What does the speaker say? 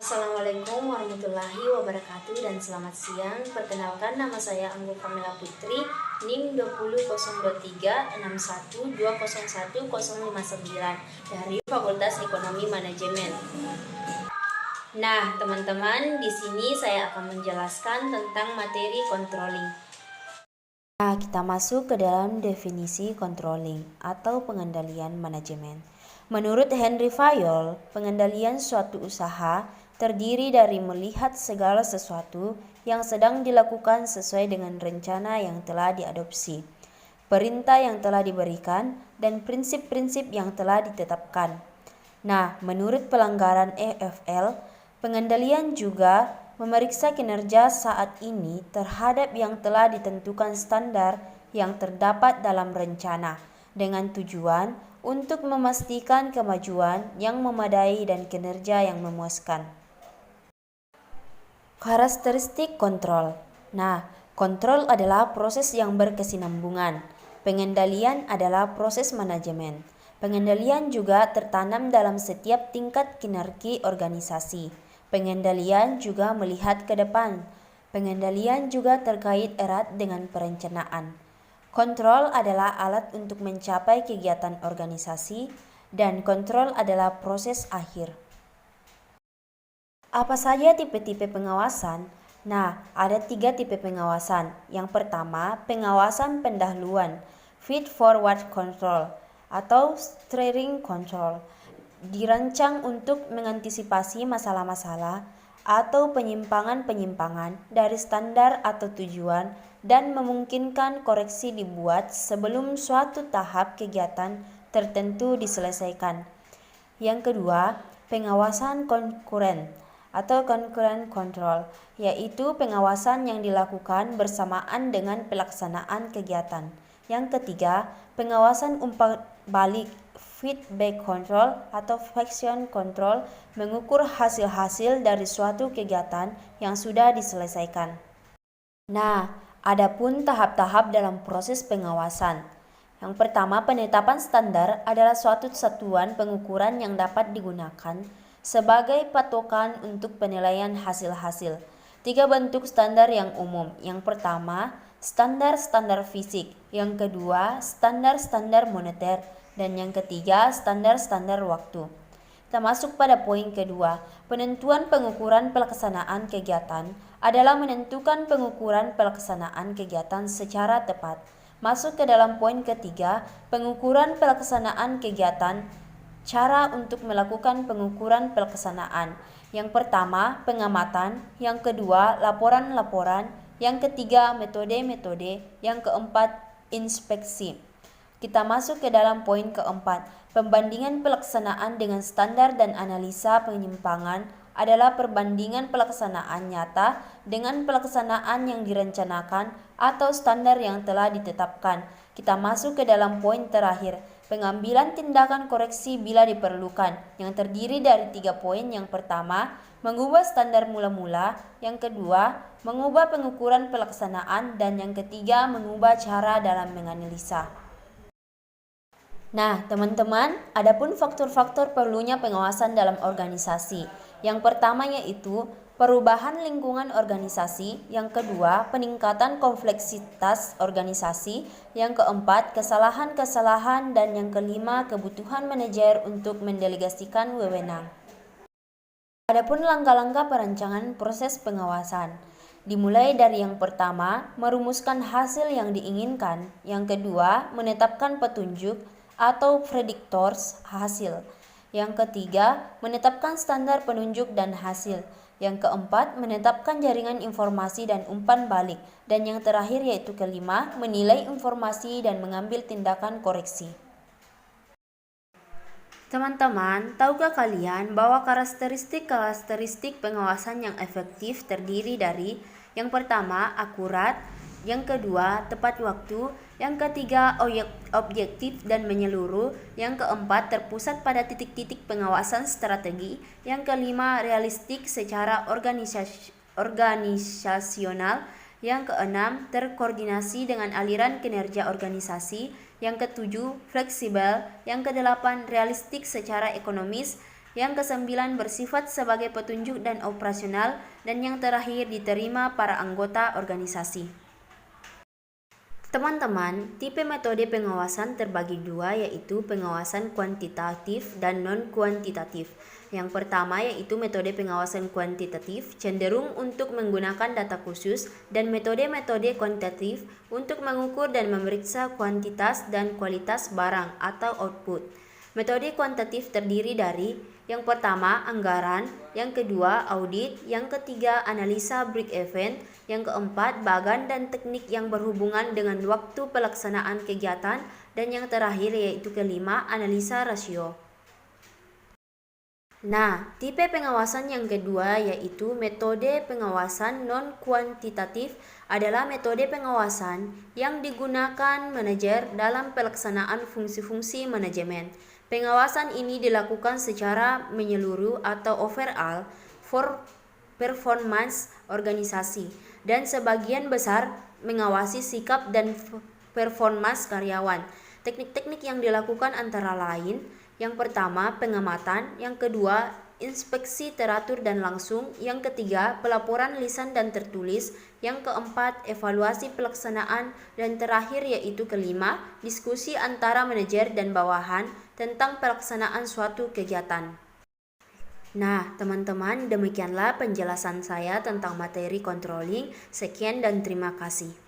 Assalamualaikum warahmatullahi wabarakatuh dan selamat siang. Perkenalkan, nama saya Anggu Kamila Putri, NIM 2002361201059 dari Fakultas Ekonomi Manajemen. Nah, teman-teman, di sini saya akan menjelaskan tentang materi controlling. Nah, kita masuk ke dalam definisi controlling atau pengendalian manajemen. Menurut Henry Fayol, pengendalian suatu usaha terdiri dari melihat segala sesuatu yang sedang dilakukan sesuai dengan rencana yang telah diadopsi, perintah yang telah diberikan, dan prinsip-prinsip yang telah ditetapkan. Nah, menurut pelanggaran EFL, pengendalian juga memeriksa kinerja saat ini terhadap yang telah ditentukan standar yang terdapat dalam rencana, dengan tujuan untuk memastikan kemajuan yang memadai dan kinerja yang memuaskan. Karakteristik kontrol. Nah, kontrol adalah proses yang berkesinambungan. Pengendalian adalah proses manajemen. Pengendalian juga tertanam dalam setiap tingkat hierarki organisasi. Pengendalian juga melihat ke depan. Pengendalian juga terkait erat dengan perencanaan. Kontrol adalah alat untuk mencapai kegiatan organisasi, dan kontrol adalah proses akhir. Apa saja tipe-tipe pengawasan? Nah, ada 3 tipe pengawasan. Yang pertama, pengawasan pendahuluan, feed forward control atau steering control. Dirancang untuk mengantisipasi masalah-masalah atau penyimpangan-penyimpangan dari standar atau tujuan dan memungkinkan koreksi dibuat sebelum suatu tahap kegiatan tertentu diselesaikan. Yang kedua, pengawasan konkuren atau concurrent control, yaitu pengawasan yang dilakukan bersamaan dengan pelaksanaan kegiatan. Yang ketiga, pengawasan umpan balik, feedback control atau fraction control, mengukur hasil-hasil dari suatu kegiatan yang sudah diselesaikan. Nah, adapun tahap-tahap dalam proses pengawasan. Yang pertama, penetapan standar adalah suatu satuan pengukuran yang dapat digunakan sebagai patokan untuk penilaian hasil-hasil. 3 bentuk standar yang umum. Yang pertama, standar-standar fisik. Yang kedua, standar-standar moneter. Dan yang ketiga, standar-standar waktu. Kita masuk pada poin kedua. Penentuan pengukuran pelaksanaan kegiatan adalah menentukan pengukuran pelaksanaan kegiatan secara tepat. Masuk ke dalam poin ketiga, pengukuran pelaksanaan kegiatan. Cara untuk melakukan pengukuran pelaksanaan. Yang pertama, pengamatan. Yang kedua, laporan-laporan. Yang ketiga, metode-metode. Yang keempat, inspeksi. Kita masuk ke dalam poin keempat. Pembandingan pelaksanaan dengan standar dan analisa penyimpangan adalah perbandingan pelaksanaan nyata dengan pelaksanaan yang direncanakan atau standar yang telah ditetapkan. Kita masuk ke dalam poin terakhir, pengambilan tindakan koreksi bila diperlukan, yang terdiri dari 3 poin. Yang pertama, mengubah standar mula-mula. Yang kedua, mengubah pengukuran pelaksanaan. Dan yang ketiga, mengubah cara dalam menganalisa. Nah, teman-teman, adapun faktor-faktor perlunya pengawasan dalam organisasi. Yang pertama yaitu perubahan lingkungan organisasi. Yang kedua, peningkatan kompleksitas organisasi. Yang keempat, kesalahan-kesalahan. Dan yang kelima, kebutuhan manajer untuk mendelegasikan wewenang. Adapun langkah-langkah perancangan proses pengawasan. Dimulai dari yang pertama, merumuskan hasil yang diinginkan. Yang kedua, menetapkan petunjuk atau predictors hasil. Yang ketiga, menetapkan standar penunjuk dan hasil. Yang keempat, menetapkan jaringan informasi dan umpan balik. Dan yang terakhir yaitu kelima, menilai informasi dan mengambil tindakan koreksi. Teman-teman, tahukah kalian bahwa karakteristik pengawasan yang efektif terdiri dari yang pertama, akurat, yang kedua, tepat waktu, yang ketiga, objektif dan menyeluruh, yang keempat, terpusat pada titik-titik pengawasan strategi, yang kelima, realistik secara organisasional, yang keenam, terkoordinasi dengan aliran kinerja organisasi, yang ketujuh, fleksibel, yang kedelapan, realistik secara ekonomis, Yang kesembilan bersifat sebagai petunjuk dan operasional, dan yang terakhir diterima para anggota organisasi. Teman-teman, tipe metode pengawasan terbagi dua, yaitu pengawasan kuantitatif dan non-kuantitatif. Yang pertama yaitu metode pengawasan kuantitatif, cenderung untuk menggunakan data khusus, dan metode-metode kuantitatif untuk mengukur dan memeriksa kuantitas dan kualitas barang atau output. Metode kuantitatif terdiri dari yang pertama anggaran, yang kedua audit, yang ketiga analisa break-even, yang keempat bagan dan teknik yang berhubungan dengan waktu pelaksanaan kegiatan, dan yang terakhir yaitu kelima analisa rasio. Nah, tipe pengawasan yang kedua yaitu metode pengawasan non-kuantitatif adalah metode pengawasan yang digunakan manajer dalam pelaksanaan fungsi-fungsi manajemen. Pengawasan ini dilakukan secara menyeluruh atau overall for performance organisasi, dan sebagian besar mengawasi sikap dan performance karyawan. Teknik-teknik yang dilakukan antara lain: yang pertama, pengamatan; yang kedua, inspeksi teratur dan langsung; yang ketiga, pelaporan lisan dan tertulis; yang keempat, evaluasi pelaksanaan; dan terakhir yaitu kelima, diskusi antara manajer dan bawahan tentang pelaksanaan suatu kegiatan. Nah, teman-teman, demikianlah penjelasan saya tentang materi controlling. Sekian dan terima kasih.